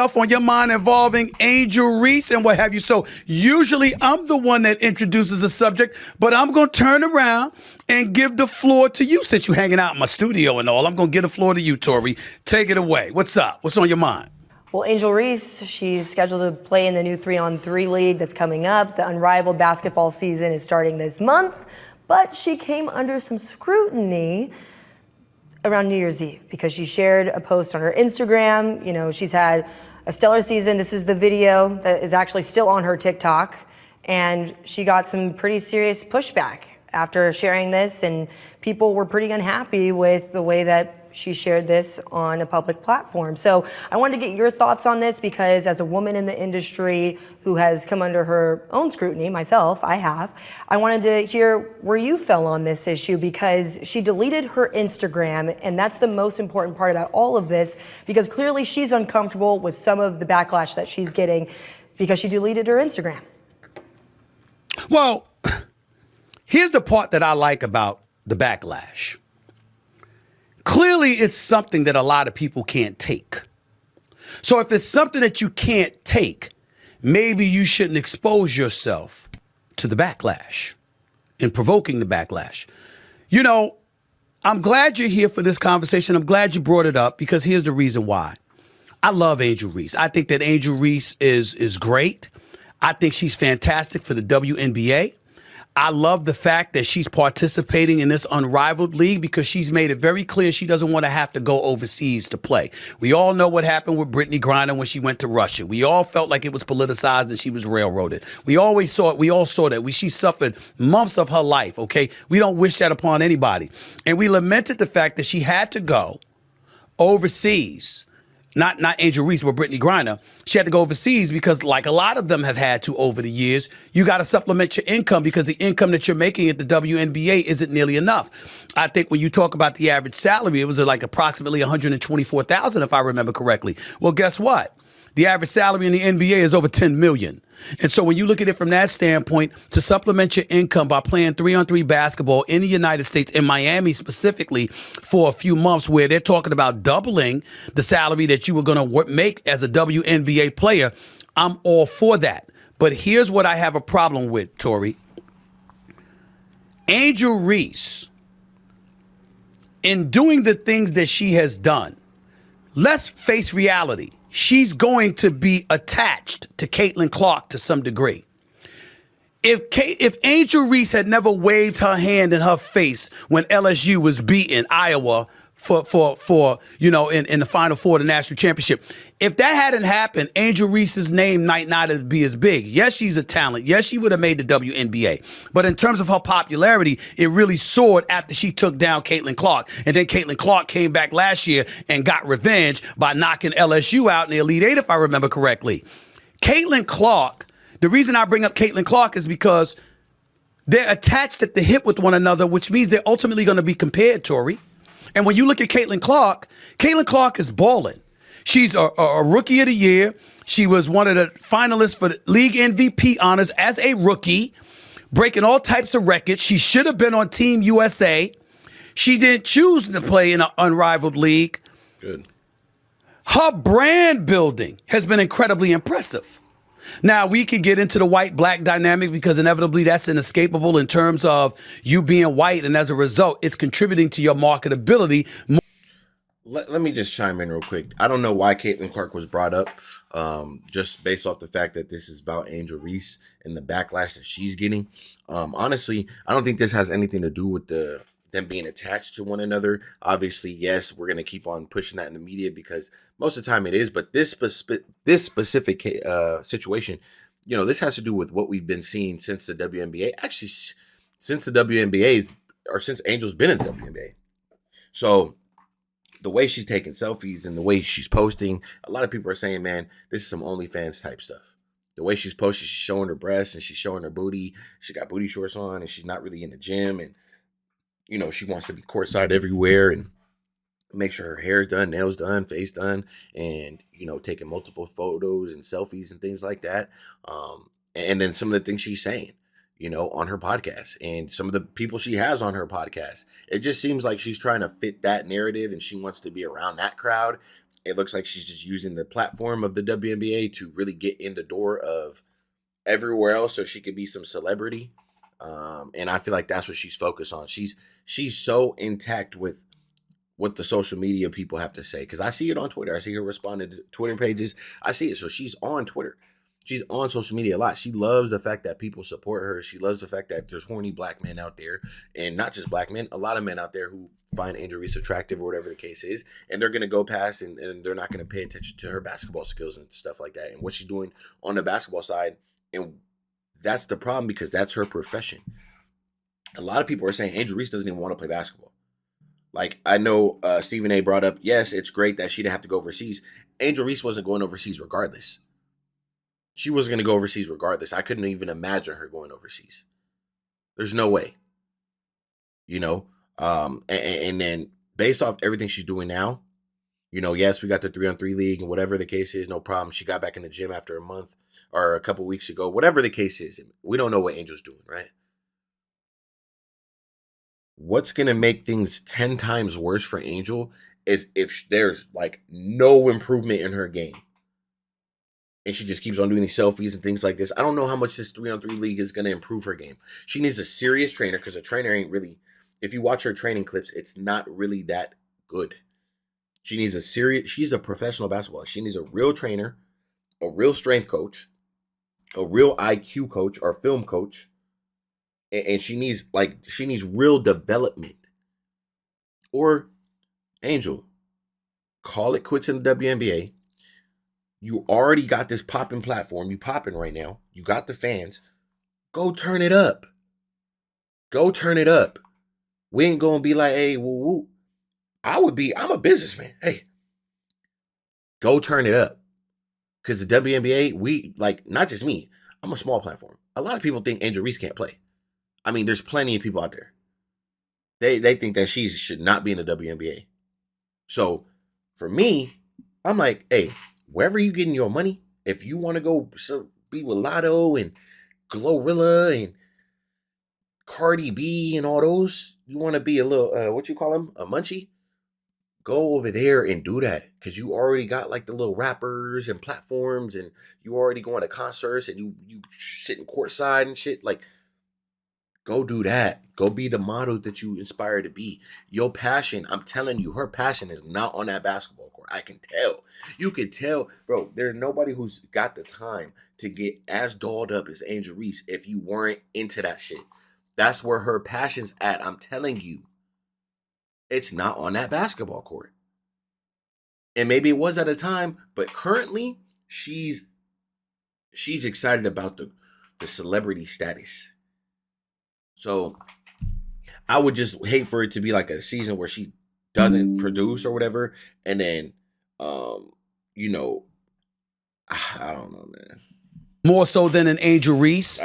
stuff on your mind involving Angel Reese and what have you. So usually I'm the one that introduces the subject, but I'm going to turn around and give the floor to you since you're hanging out in my studio and all. I'm going to give the floor to you, Tori. Take it away. What's up? What's on your mind? Well, Angel Reese, she's scheduled to play in the new 3-on-3 league that's coming up. The unrivaled basketball season is starting this month, but she came under some scrutiny around New Year's Eve because she shared a post on her Instagram. You know, she's had a stellar season. This is the video that is actually still on her TikTok, and she got some pretty serious pushback after sharing this, and people were pretty unhappy with the way that she shared this on a public platform. So I wanted to get your thoughts on this because as a woman in the industry who has come under her own scrutiny, myself, I wanted to hear where you fell on this issue because she deleted her Instagram, and that's the most important part about all of this because clearly she's uncomfortable with some of the backlash that she's getting because she deleted her Instagram. Well, here's the part that I like about the backlash. Clearly, it's something that a lot of people can't take. So if it's something that you can't take, maybe you shouldn't expose yourself to the backlash and provoking the backlash. You know, I'm glad you're here for this conversation. I'm glad you brought it up because here's the reason why. I love Angel Reese. I think that Angel Reese is great. I think she's fantastic for the WNBA. I love the fact that she's participating in this unrivaled league because she's made it very clear she doesn't want to have to go overseas to play. We all know what happened with Brittany Griner when she went to Russia. We all felt like it was politicized and she was railroaded. We always saw it. We all saw that. She suffered months of her life, okay? We don't wish that upon anybody. And we lamented the fact that she had to go overseas. Not Angel Reese, but Brittany Griner. She had to go overseas because, like a lot of them have had to over the years, you got to supplement your income because the income that you're making at the WNBA isn't nearly enough. I think when you talk about the average salary, it was like approximately $124,000, if I remember correctly. Well, guess what? The average salary in the NBA is over $10 million. And so when you look at it from that standpoint, to supplement your income by playing 3-on-3 basketball in the United States, in Miami specifically, for a few months where they're talking about doubling the salary that you were going to make as a WNBA player, I'm all for that. But here's what I have a problem with, Tori. Angel Reese, in doing the things that she has done, let's face reality. She's going to be attached to Caitlin Clark to some degree. If Angel Reese had never waved her hand in her face when LSU was beating Iowa for in the Final Four of the national championship, if that hadn't happened, Angel Reese's name might not be as big. Yes, she's a talent. Yes, she would have made the WNBA. But in terms of her popularity, it really soared after she took down Caitlin Clark. And then Caitlin Clark came back last year and got revenge by knocking LSU out in the Elite Eight, if I remember correctly. Caitlin Clark, the reason I bring up Caitlin Clark is because they're attached at the hip with one another, which means they're ultimately going to be compared, Tori. And when you look at Caitlin Clark is balling. She's a rookie of the year. She was one of the finalists for the league MVP honors as a rookie, breaking all types of records. She should have been on Team USA. She didn't choose to play in an unrivaled league. Good. Her brand building has been incredibly impressive. Now, we could get into the white-black dynamic because inevitably that's inescapable in terms of you being white, and as a result, it's contributing to your marketability. Let me just chime in real quick. I don't know why Caitlin Clark was brought up, just based off the fact that this is about Angel Reese and the backlash that she's getting. Honestly, I don't think this has anything to do with them being attached to one another. Obviously, yes, we're going to keep on pushing that in the media because most of the time it is. But this specific situation, this has to do with what we've been seeing since the WNBA. Actually, since the WNBA or since Angel's been in the WNBA. So the way she's taking selfies and the way she's posting, a lot of people are saying, man, this is some OnlyFans type stuff. The way she's posting, she's showing her breasts and she's showing her booty. She got booty shorts on and she's not really in the gym. And, she wants to be courtside everywhere and make sure her hair's done, nails done, face done, and, taking multiple photos and selfies and things like that. And then some of the things she's saying, on her podcast and some of the people she has on her podcast. It just seems like she's trying to fit that narrative and she wants to be around that crowd. It looks like she's just using the platform of the WNBA to really get in the door of everywhere else so she could be some celebrity. And I feel like that's what she's focused on. She's so intact with what the social media people have to say, because I see it on Twitter. I see her responding to Twitter pages. I see it. So she's on Twitter. She's on social media a lot. She loves the fact that people support her. She loves the fact that there's horny black men out there, and not just black men, a lot of men out there who find Angel Reese attractive or whatever the case is, and they're going to go past and they're not going to pay attention to her basketball skills and stuff like that and what she's doing on the basketball side. And that's the problem, because that's her profession. A lot of people are saying Angel Reese doesn't even want to play basketball. Like, I know Stephen A brought up, yes, it's great that she didn't have to go overseas. Angel Reese wasn't going overseas regardless. She wasn't going to go overseas regardless. I couldn't even imagine her going overseas. There's no way. You know? And then based off everything she's doing now, you know, yes, we got the 3-on-3 league and whatever the case is, no problem. She got back in the gym after a month or a couple weeks ago, whatever the case is. We don't know what Angel's doing, right? What's going to make things 10 times worse for Angel is if there's like no improvement in her game. And she just keeps on doing these selfies and things like this. I don't know how much this 3-on-3 league is going to improve her game. She needs a serious trainer, because a trainer ain't really, if you watch her training clips, it's not really that good. She needs she's a professional basketballer. She needs a real trainer, a real strength coach, a real IQ coach or film coach. And she needs real development. Or, Angel, call it quits in the WNBA. You already got this popping platform. You popping right now. You got the fans. Go turn it up. Go turn it up. We ain't gonna be like, hey, woo woo. I'm a businessman. Hey, go turn it up. Because the WNBA, we, like, not just me, I'm a small platform. A lot of people think Angel Reese can't play. I mean, there's plenty of people out there. They think that she should not be in the WNBA. So, for me, I'm like, hey, wherever you getting your money, if you want to go be with Lotto and Glorilla and Cardi B and all those, you want to be a little, what you call them, a munchie? Go over there and do that, because you already got like the little rappers and platforms, and you already going to concerts, and you sitting courtside and shit. Like, go do that. Go be the model that you inspire to be. Your passion, I'm telling you, her passion is not on that basketball court. I can tell. You can tell, bro. There's nobody who's got the time to get as dolled up as Angel Reese if you weren't into that shit. That's where her passion's at. I'm telling you. It's not on that basketball court. And maybe it was at a time, but currently she's excited about the celebrity status. So I would just hate for it to be like a season where she doesn't produce or whatever. And then, you know, I don't know, man. More so than an Angel Reese.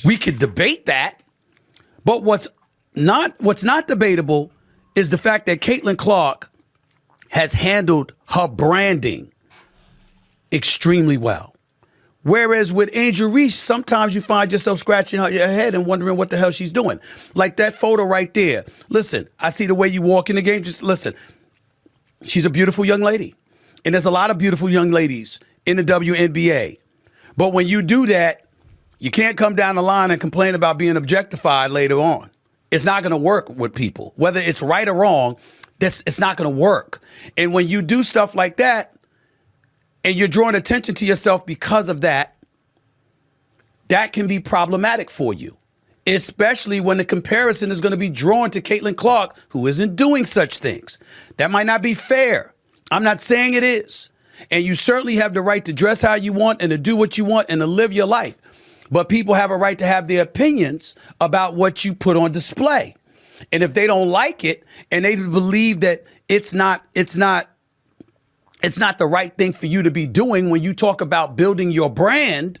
We could debate that. But what's not debatable is the fact that Caitlin Clark has handled her branding extremely well. Whereas with Angel Reese, sometimes you find yourself scratching your head and wondering what the hell she's doing. Like that photo right there. Listen, I see the way you walk in the game. Just listen. She's a beautiful young lady. And there's a lot of beautiful young ladies in the WNBA. But when you do that, you can't come down the line and complain about being objectified later on. It's not going to work with people. Whether it's right or wrong, it's not going to work. And when you do stuff like that, and you're drawing attention to yourself because of that, that can be problematic for you, especially when the comparison is going to be drawn to Caitlin Clark, who isn't doing such things. That might not be fair. I'm not saying it is. And you certainly have the right to dress how you want and to do what you want and to live your life. But people have a right to have their opinions about what you put on display. And if they don't like it and they believe that it's not the right thing for you to be doing when you talk about building your brand,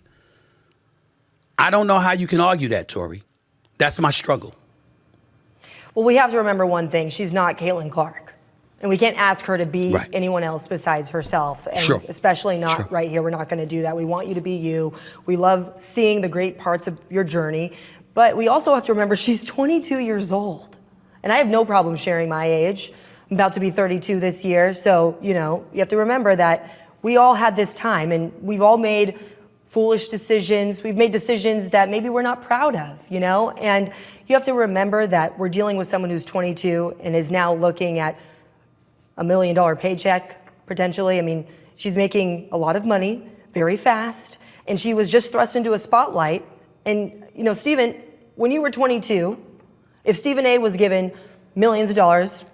I don't know how you can argue that, Tori. That's my struggle. Well, we have to remember one thing. She's not Caitlin Clark. And we can't ask her to be anyone else besides herself. And especially not right here. We're not going to do that. We want you to be you. We love seeing the great parts of your journey. But we also have to remember she's 22 years old. And I have no problem sharing my age. I'm about to be 32 this year. So, you have to remember that we all had this time and we've all made foolish decisions. We've made decisions that maybe we're not proud of, and you have to remember that we're dealing with someone who's 22 and is now looking at $1 million paycheck, potentially. I mean, she's making a lot of money very fast, and she was just thrust into a spotlight. And, Stephen, when you were 22, if Stephen A was given millions of dollars,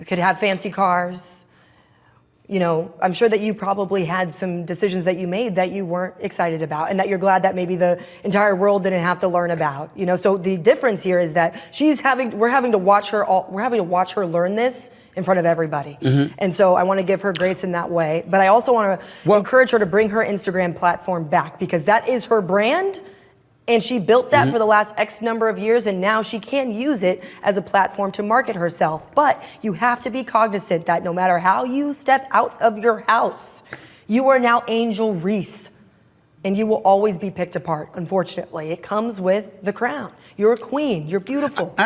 could have fancy cars, I'm sure that you probably had some decisions that you made that you weren't excited about and that you're glad that maybe the entire world didn't have to learn about. So the difference here is that we're having to watch her learn this in front of everybody. Mm-hmm. And so I want to give her grace in that way. But I also want to encourage her to bring her Instagram platform back, because that is her brand. And she built that for the last X number of years, and now she can use it as a platform to market herself. But you have to be cognizant that no matter how you step out of your house, you are now Angel Reese, and you will always be picked apart, unfortunately. It comes with the crown. You're a queen. You're beautiful,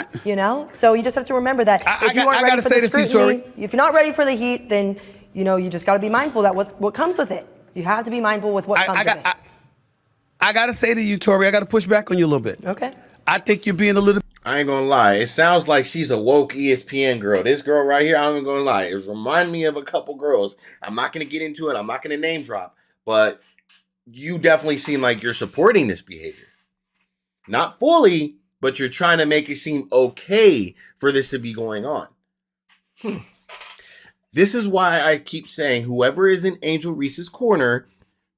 So you just have to remember that if you aren't ready for the scrutiny, if you're not ready for the heat, then, you just got to be mindful that what comes with it. You have to be mindful with what comes with it. I got to say to you, Tori, I got to push back on you a little bit. Okay. I think you're being a little... I ain't gonna lie. It sounds like she's a woke ESPN girl. This girl right here, I'm not gonna lie. It reminds me of a couple girls. I'm not gonna get into it. I'm not gonna name drop. But you definitely seem like you're supporting this behavior. Not fully, but you're trying to make it seem okay for this to be going on. This is why I keep saying whoever is in Angel Reese's corner,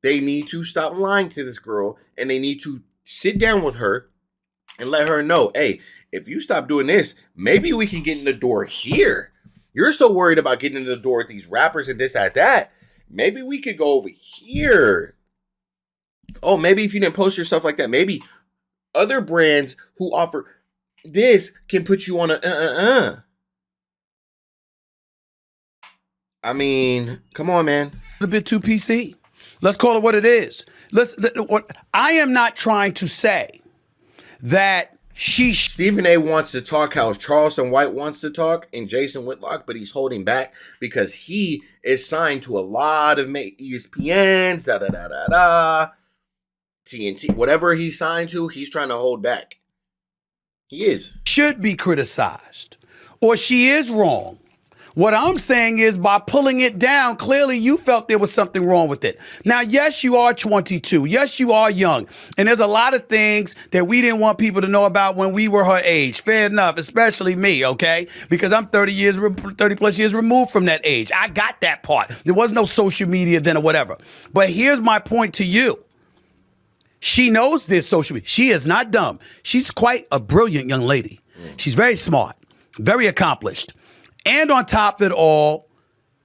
they need to stop lying to this girl, and they need to sit down with her and let her know, hey, if you stop doing this, maybe we can get in the door here. You're so worried about getting in the door with these rappers and this, that. Maybe we could go over here. Oh, maybe if you didn't post your stuff like that, maybe other brands who offer this can put you on a I mean, come on, man. A bit too PC. Let's call it what it is. I am not trying to say that Stephen A wants to talk how Charleston White wants to talk and Jason Whitlock, but he's holding back because he is signed to a lot of ESPNs, TNT, whatever he's signed to, he's trying to hold back. He is. Should be criticized, or she is wrong. What I'm saying is by pulling it down, clearly you felt there was something wrong with it. Now, yes, you are 22. Yes, you are young. And there's a lot of things that we didn't want people to know about when we were her age. Fair enough, especially me, okay? Because I'm 30 plus years removed from that age. I got that part. There was no social media then or whatever. But here's my point to you. She knows this social media. She is not dumb. She's quite a brilliant young lady. She's very smart, very accomplished. And on top of it all,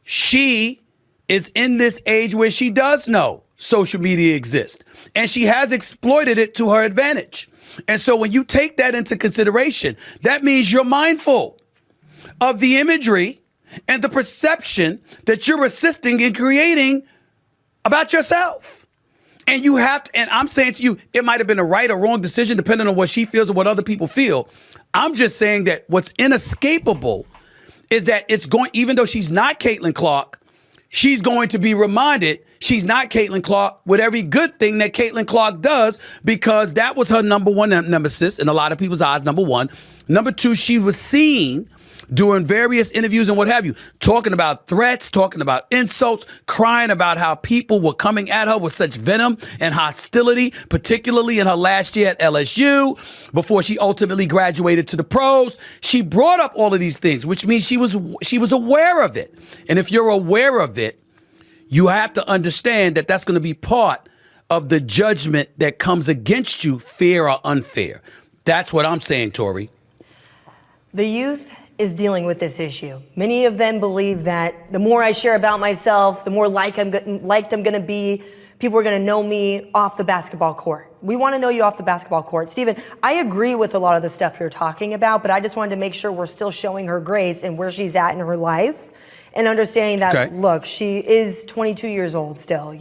she is in this age where she does know social media exists. And she has exploited it to her advantage. And so when you take that into consideration, that means you're mindful of the imagery and the perception that you're assisting in creating about yourself. And you have to, and I'm saying to you, it might have been a right or wrong decision depending on what she feels or what other people feel. I'm just saying that what's inescapable is that it's going, even though she's not Caitlin Clark, she's going to be reminded she's not Caitlin Clark with every good thing that Caitlin Clark does, because that was her number one nemesis in a lot of people's eyes, number one. Number two, she was seen doing various interviews and what have you, talking about threats, talking about insults, crying about how people were coming at her with such venom and hostility, particularly in her last year at LSU, before she ultimately graduated to the pros. She brought up all of these things, which means she was aware of it. And if you're aware of it, you have to understand that that's going to be part of the judgment that comes against you, fair or unfair. That's what I'm saying, Tori. The youth is dealing with this issue. Many of them believe that the more I share about myself, the more liked I'm going to be. People are going to know me off the basketball court. We want to know you off the basketball court. Stephen, I agree with a lot of the stuff you're talking about, but I just wanted to make sure we're still showing her grace and where she's at in her life, and understanding that, look, she is 22 years old still.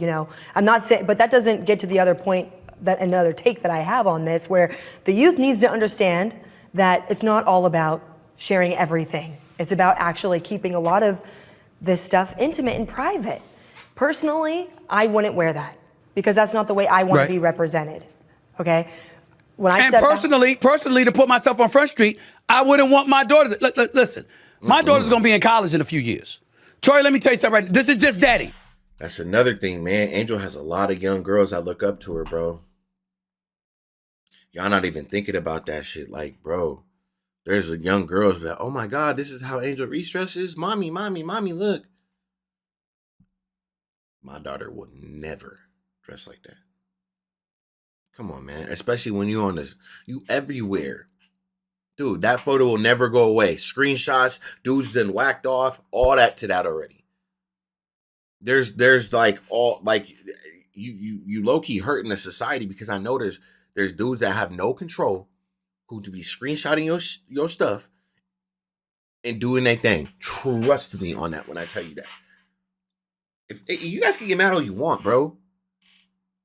I'm not saying, but that doesn't get to the other point, that another take that I have on this, where the youth needs to understand that it's not all about sharing everything It's about actually keeping a lot of this stuff intimate and private. Personally, I wouldn't wear that because that's not the way I want to be represented. Okay? When I personally, to put myself on Front Street, I wouldn't want my daughter. Listen, my daughter's gonna be in college in a few years. Tori, let me tell you something. This is just daddy. That's another thing, man. Angel has a lot of young girls that look up to her, bro. Y'all not even thinking about that shit. Like, bro, there's young girls that, oh my God, this is how Angel Reese dresses. Mommy, look. My daughter will never dress like that. Come on, man. Especially when you everywhere. Dude, that photo will never go away. Screenshots, dudes done whacked off, all that to that already. There's like you low-key hurting the society because I know there's dudes that have no control who to be screenshotting your stuff and doing their thing. Trust me on that when I tell you that. If you guys can get mad all you want, bro.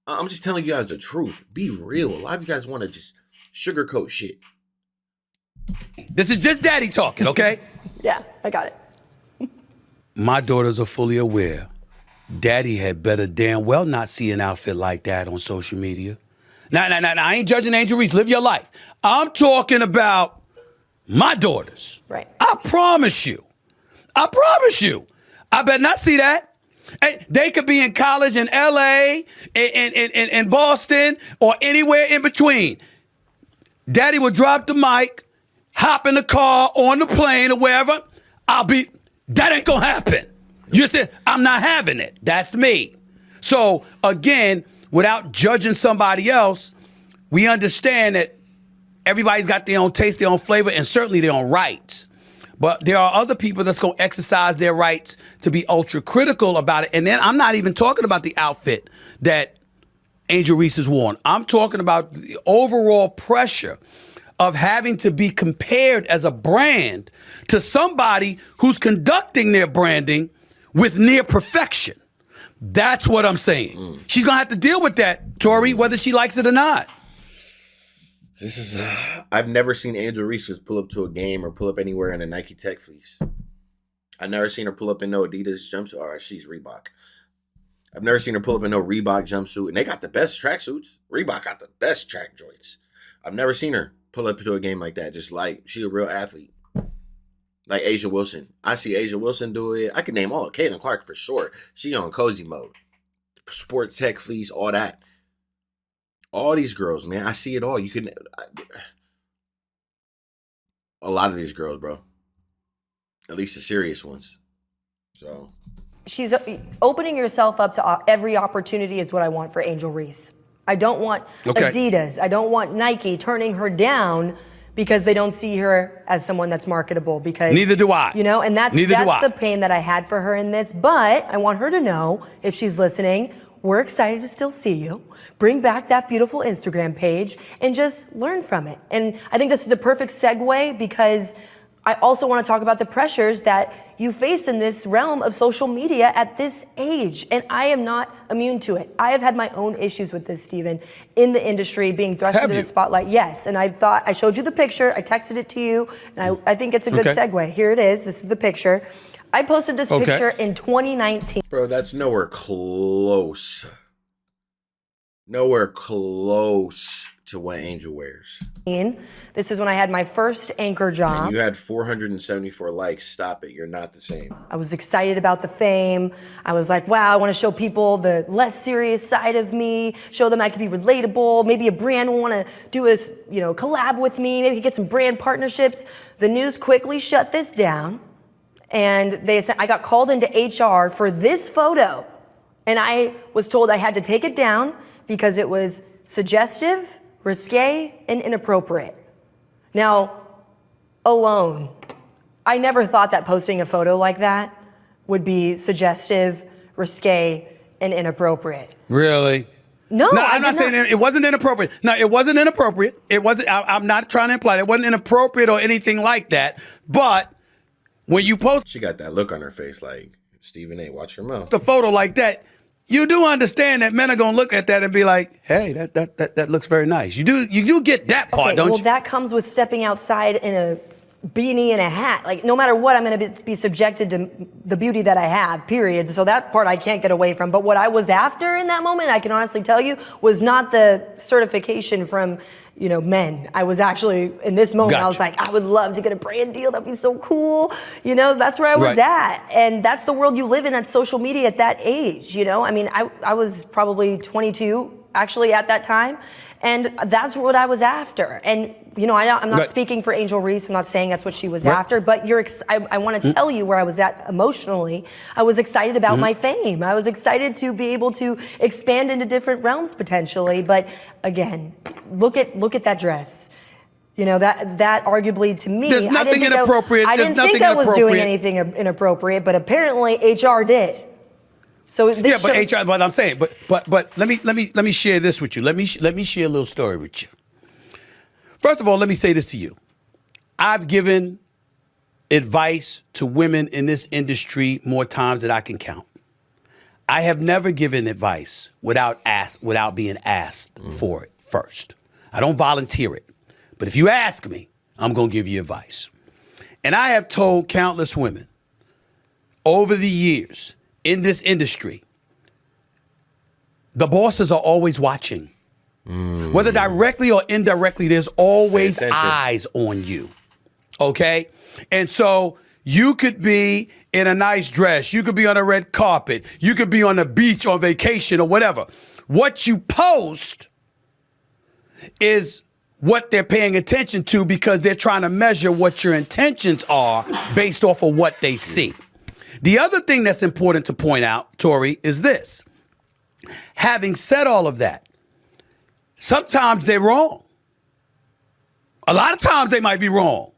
I'm just telling you guys the truth. Be real. A lot of you guys want to just sugarcoat shit. This is just daddy talking, okay? Yeah, I got it. My daughters are fully aware. Daddy had better damn well not see an outfit like that on social media. Now, I ain't judging Angel Reese. Live your life. I'm talking about my daughters. Right. I promise you. I better not see that. Hey, they could be in college in LA, in Boston, or anywhere in between. Daddy would drop the mic, hop in the car, on the plane, or wherever. That ain't gonna happen. You said, I'm not having it. That's me. So, again, without judging somebody else, we understand that everybody's got their own taste, their own flavor, and certainly their own rights. But there are other people that's going to exercise their rights to be ultra critical about it. And then I'm not even talking about the outfit that Angel Reese has worn. I'm talking about the overall pressure of having to be compared as a brand to somebody who's conducting their branding with near perfection. That's what I'm saying. She's going to have to deal with that, Tori, whether she likes it or not. This is, I've never seen Angel Reese just pull up to a game or pull up anywhere in a Nike Tech fleece. I've never seen her pull up in no Adidas jumpsuit. Or she's Reebok. I've never seen her pull up in no Reebok jumpsuit. And they got the best tracksuits. Reebok got the best track joints. I've never seen her pull up to a game like that. Just like, she's a real athlete. Like Asia Wilson. I see Asia Wilson do it. I can name all of Caitlin Clark for sure. She on cozy mode. Sports tech fleece, all that. All these girls, man. I see it all. You can... a lot of these girls, bro. At least the serious ones. So... She's opening yourself up to every opportunity is what I want for Angel Reese. I don't want Adidas. I don't want Nike turning her down because they don't see her as someone that's marketable. Because neither do I. You know, and that's the pain that I had for her in this. But I want her to know, if she's listening, we're excited to still see you. Bring back that beautiful Instagram page and just learn from it. And I think this is a perfect segue because I also want to talk about the pressures that you face in this realm of social media at this age. And I am not immune to it. I have had my own issues with this, Stephen, in the industry, being thrust into the spotlight. Yes, and I showed you the picture, I texted it to you, and I think it's a good segue. Here it is, this is the picture. I posted this picture in 2019. Bro, that's nowhere close. Nowhere close to what Angel wears. This is when I had my first anchor job. And you had 474 likes. Stop it. You're not the same. I was excited about the fame. I was like, wow, I want to show people the less serious side of me, show them I can be relatable. Maybe a brand will want to do a collab with me. Maybe get some brand partnerships. The news quickly shut this down. And they said I got called into HR for this photo. And I was told I had to take it down because it was suggestive, risque, and inappropriate. Now, alone, I never thought that posting a photo like that would be suggestive, risque, and inappropriate. Really? No, I'm not saying it wasn't inappropriate. No, it wasn't inappropriate. It wasn't. I'm not trying to imply it wasn't inappropriate or anything like that. But when you post, she got that look on her face like, Stephen A., watch your mouth. The photo like that, you do understand that men are gonna look at that and be like, "Hey, that looks very nice." You do get that part, don't you? Well, that comes with stepping outside in a beanie and a hat. Like, no matter what, I'm going to be subjected to the beauty that I have, period. So that part I can't get away from. But what I was after in that moment, I can honestly tell you, was not the certification from, you know, men. I was actually, in this moment, Gotcha. I was like, I would love to get a brand deal. That'd be so cool. You know, that's where I was Right. at. And that's the world you live in at social media at that age, you know? I mean, I was probably 22, actually, at that time. And that's what I was after. And, you know, I'm not Right. speaking for Angel Reese. I'm not saying that's what she was Right. after, but I want to tell you where I was at emotionally. I was excited about my fame. I was excited to be able to expand into different realms potentially. But again, look at that dress. You know, that arguably to me, There's nothing inappropriate. I There's didn't think nothing I was doing inappropriate. anything inappropriate, but apparently HR did. So this Yeah, but shows- HR. But I'm saying, but let me share this with you. Let me share a little story with you. First of all, let me say this to you. I've given advice to women in this industry more times than I can count. I have never given advice without being asked for it first. I don't volunteer it. But if you ask me, I'm going to give you advice. And I have told countless women over the years in this industry, the bosses are always watching. Whether directly or indirectly, there's always Pay attention. eyes on you. Okay? And so you could be in a nice dress. You could be on a red carpet. You could be on the beach on vacation or whatever. What you post is what they're paying attention to because they're trying to measure what your intentions are based off of what they see. The other thing that's important to point out, Tori, is this. Having said all of that, sometimes they're wrong. A lot of times they might be wrong.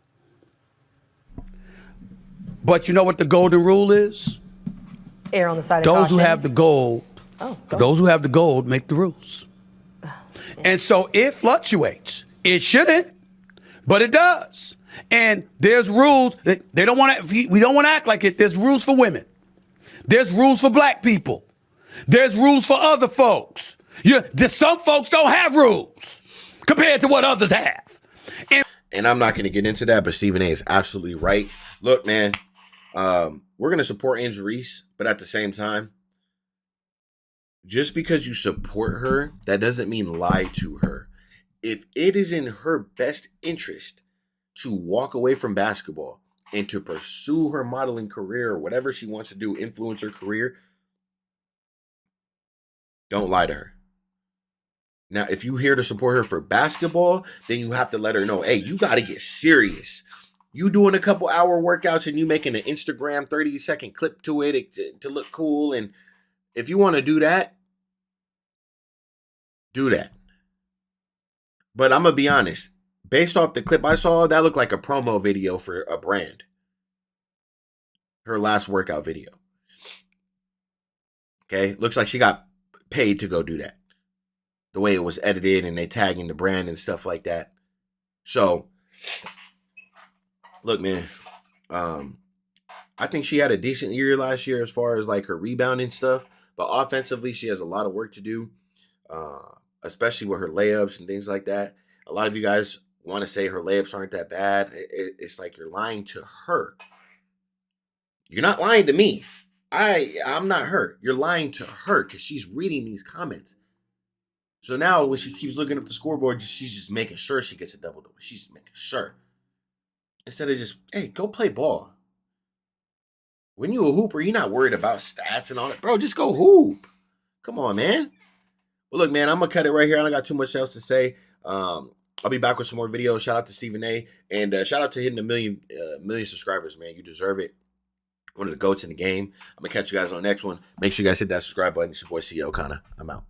But you know what the golden rule is? err on the side of Those caution. who have the gold, those who have the gold make the rules. And so it fluctuates. It shouldn't, but it does. And there's rules that they don't want to, we don't want to act like it. There's rules for women. There's rules for black people. There's rules for other folks. Some folks don't have rules compared to what others have. And I'm not going to get into that, but Stephen A is absolutely right. Look, man, we're going to support Angel Reese, but at the same time, just because you support her, that doesn't mean lie to her. If it is in her best interest to walk away from basketball and to pursue her modeling career or whatever she wants to do, influence her career, don't lie to her. Now, if you're here to support her for basketball, then you have to let her know, hey, you got to get serious. You doing a couple hour workouts and you making an Instagram 30-second clip to it to look cool. And if you want to do that, do that. But I'm going to be honest. Based off the clip I saw, that looked like a promo video for a brand. Her last workout video. Okay? Looks like she got paid to go do that. The way it was edited and they tagging the brand and stuff like that. So, look, man. I think she had a decent year last year as far as like her rebounding stuff. But offensively, she has a lot of work to do. Especially with her layups and things like that. A lot of you guys want to say her layups aren't that bad. It's like you're lying to her. You're not lying to me. I'm not her. You're lying to her because she's reading these comments. So now when she keeps looking up the scoreboard, she's just making sure she gets a double-double. She's just making sure. Instead of just, hey, go play ball. When you a hooper, you're not worried about stats and all that. Bro, just go hoop. Come on, man. Well, look, man, I'm going to cut it right here. I don't got too much else to say. I'll be back with some more videos. Shout out to Stephen A. And shout out to hitting a million subscribers, man. You deserve it. One of the GOATs in the game. I'm going to catch you guys on the next one. Make sure you guys hit that subscribe button. It's your boy, CEO Kana. I'm out.